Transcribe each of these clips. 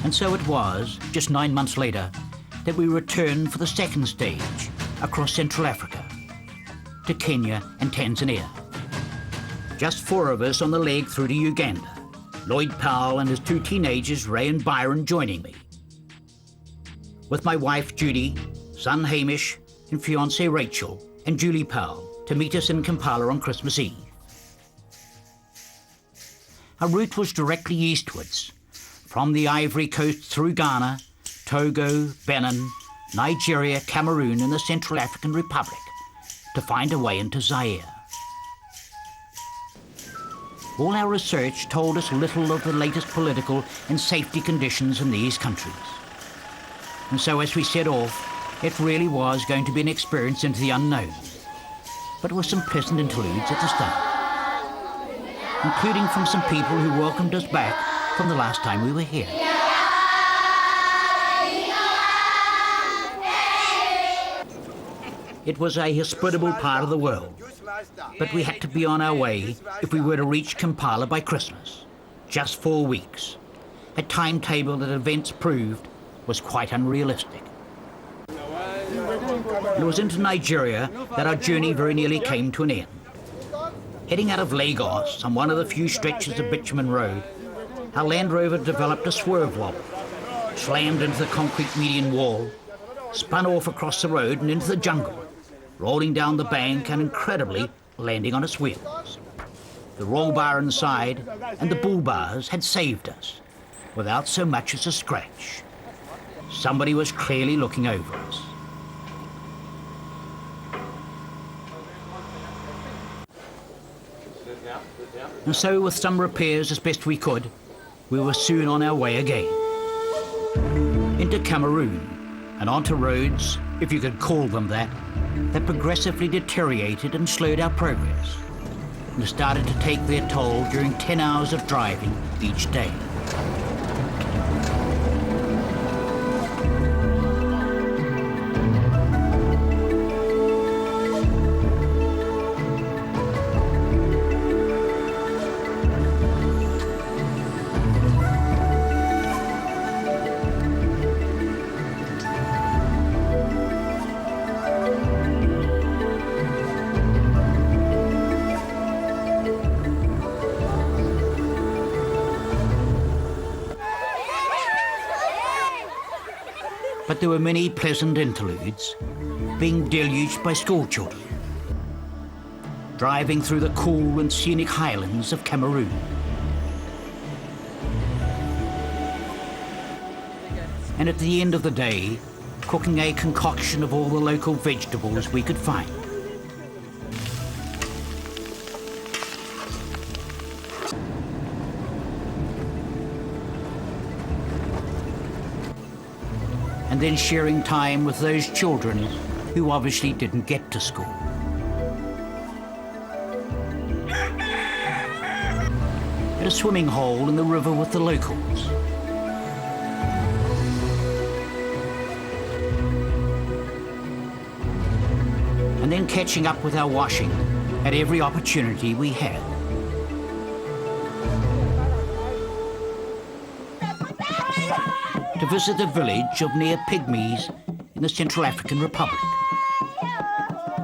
And so it was, just 9 months later, that we returned for the second stage across Central Africa to Kenya and Tanzania. Just 4 of us on the leg through to Uganda, Lloyd Powell and his 2 teenagers, Ray and Byron, joining me. With my wife, Judy, son, Hamish, and fiancée, Rachel, and Julie Powell, to meet us in Kampala on Christmas Eve. Our route was directly eastwards, from the Ivory Coast through Ghana, Togo, Benin, Nigeria, Cameroon, and the Central African Republic, to find a way into Zaire. All our research told us little of the latest political and safety conditions in these countries. And so as we set off, it really was going to be an experience into the unknown, but with some pleasant interludes at the start, including from some people who welcomed us back from the last time we were here. It was a hospitable part of the world, but we had to be on our way if we were to reach Kampala by Christmas. Just 4 weeks, a timetable that events proved was quite unrealistic. It was into Nigeria that our journey very nearly came to an end. Heading out of Lagos on one of the few stretches of bitumen road, our Land Rover developed a swerve wobble, slammed into the concrete median wall, spun off across the road and into the jungle, rolling down the bank and incredibly landing on its wheels. The roll bar inside and the bull bars had saved us without so much as a scratch. Somebody was clearly looking over us. And so, with some repairs as best we could, we were soon on our way again. Into Cameroon, and onto roads, if you could call them that progressively deteriorated and slowed our progress, and started to take their toll during 10 hours of driving each day. But there were many pleasant interludes, being deluged by school children, driving through the cool and scenic highlands of Cameroon. And at the end of the day, cooking a concoction of all the local vegetables we could find. And then sharing time with those children who obviously didn't get to school. At a swimming hole in the river with the locals. And then catching up with our washing at every opportunity we had. To visit the village of near Pygmies in the Central African Republic,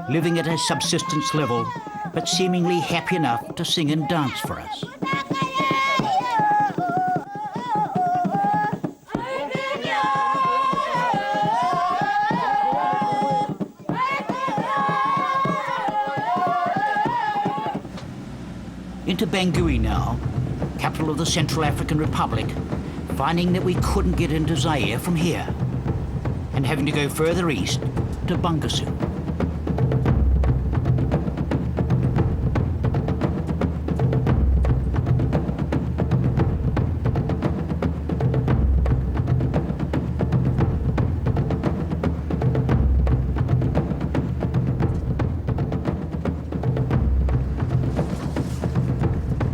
living at a subsistence level, but seemingly happy enough to sing and dance for us. Into Bangui now, capital of the Central African Republic, finding that we couldn't get into Zaire from here, and having to go further east to Bungasu.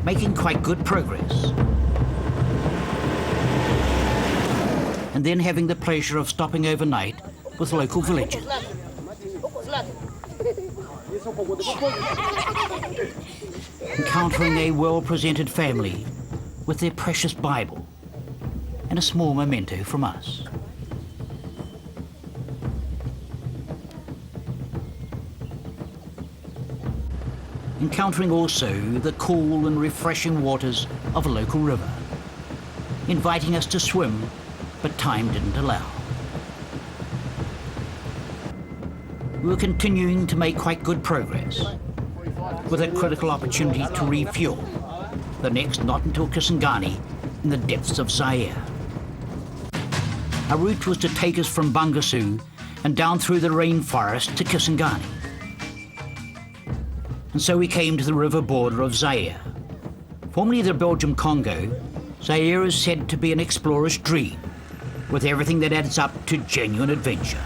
Making quite good progress. And then having the pleasure of stopping overnight with local villagers. Encountering a well-presented family with their precious Bible, and a small memento from us. Encountering also the cool and refreshing waters of a local river, inviting us to swim, but time didn't allow. We were continuing to make quite good progress, with a critical opportunity to refuel, the next not until Kisangani in the depths of Zaire. Our route was to take us from Bangassou and down through the rainforest to Kisangani. And so we came to the river border of Zaire. Formerly the Belgian Congo, Zaire is said to be an explorer's dream, with everything that adds up to genuine adventure.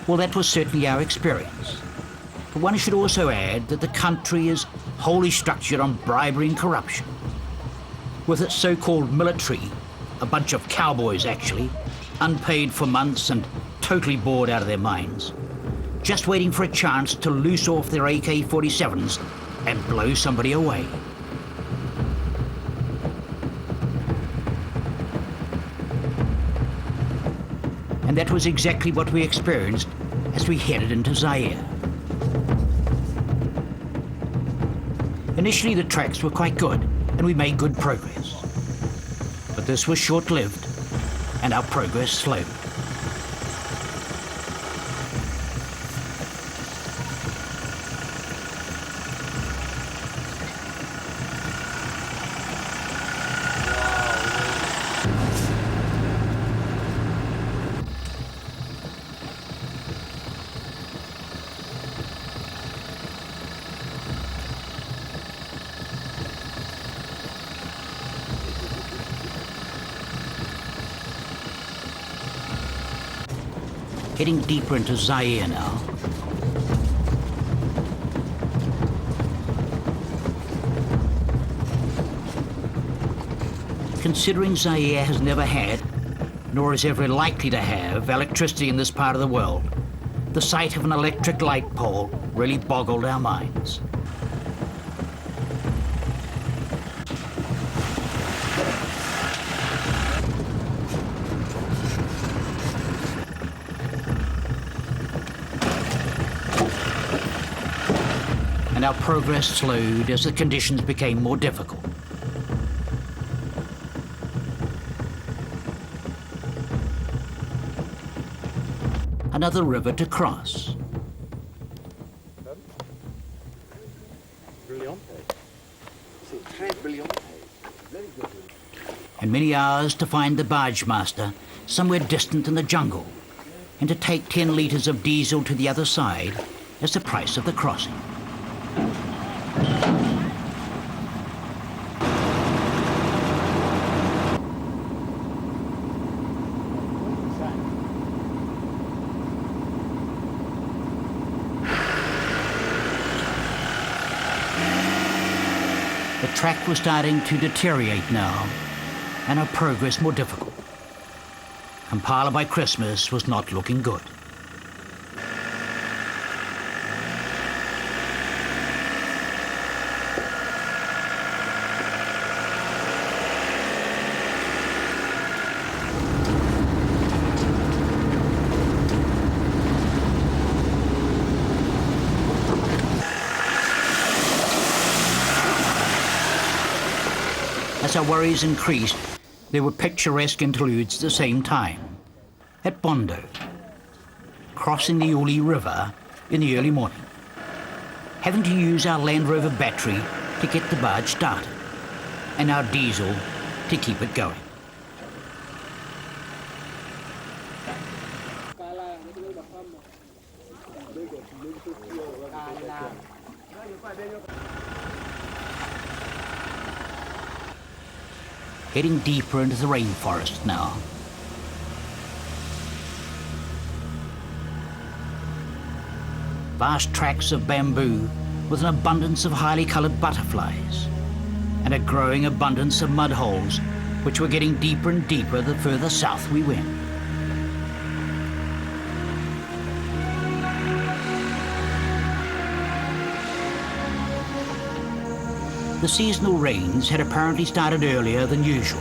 Well, that was certainly our experience. But one should also add that the country is wholly structured on bribery and corruption. With its so-called military, a bunch of cowboys actually, unpaid for months and totally bored out of their minds, just waiting for a chance to loose off their AK-47s and blow somebody away. And that was exactly what we experienced as we headed into Zaire. Initially the tracks were quite good and we made good progress. But this was short-lived and our progress slowed. Getting deeper into Zaire now. Considering Zaire has never had, nor is ever likely to have, electricity in this part of the world, the sight of an electric light pole really boggled our minds. And our progress slowed as the conditions became more difficult. Another river to cross. And many hours to find the barge master somewhere distant in the jungle, and to take 10 litres of diesel to the other side as the price of the crossing. The track was starting to deteriorate now, and our progress more difficult. Kampala by Christmas was not looking good. As our worries increased, there were picturesque interludes at the same time. At Bondo, crossing the Uli River in the early morning, having to use our Land Rover battery to get the barge started, and our diesel to keep it going. Heading deeper into the rainforest now. Vast tracts of bamboo with an abundance of highly coloured butterflies, and a growing abundance of mud holes, which were getting deeper and deeper the further south we went. The seasonal rains had apparently started earlier than usual,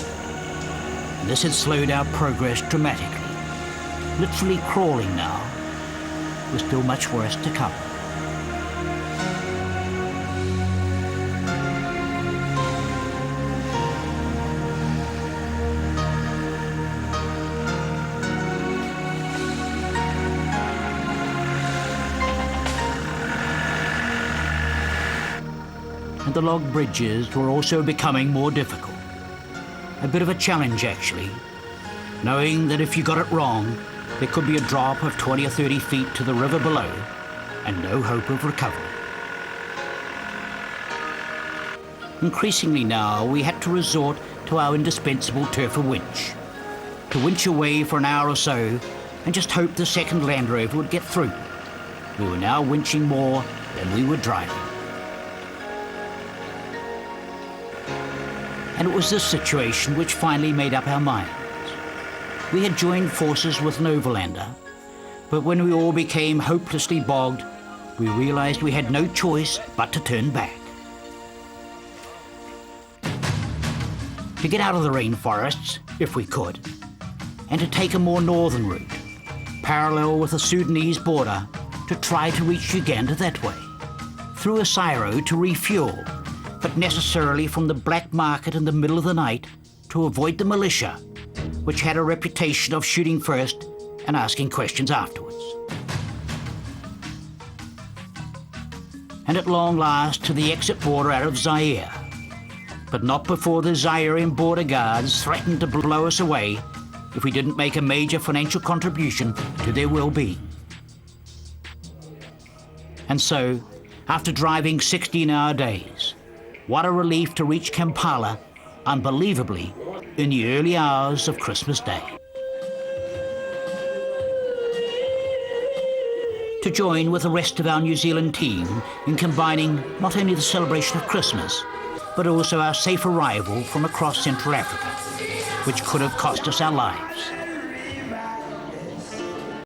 and this had slowed our progress dramatically. Literally crawling now, with still much worse to come. And the log bridges were also becoming more difficult. A bit of a challenge, actually, knowing that if you got it wrong, there could be a drop of 20 or 30 feet to the river below and no hope of recovery. Increasingly now, we had to resort to our indispensable turfer winch, to winch away for an hour or so and just hope the second Land Rover would get through. We were now winching more than we were driving. And it was this situation which finally made up our minds. We had joined forces with an overlander, but when we all became hopelessly bogged, we realized we had no choice but to turn back. To get out of the rainforests, if we could, and to take a more northern route, parallel with the Sudanese border, to try to reach Uganda that way, through Sahara to refuel, but necessarily from the black market in the middle of the night to avoid the militia, which had a reputation of shooting first and asking questions afterwards. And at long last to the exit border out of Zaire, but not before the Zairean border guards threatened to blow us away if we didn't make a major financial contribution to their well-being. And so, after driving 16-hour days, what a relief to reach Kampala, unbelievably, in the early hours of Christmas Day. To join with the rest of our New Zealand team in combining not only the celebration of Christmas, but also our safe arrival from across Central Africa, which could have cost us our lives.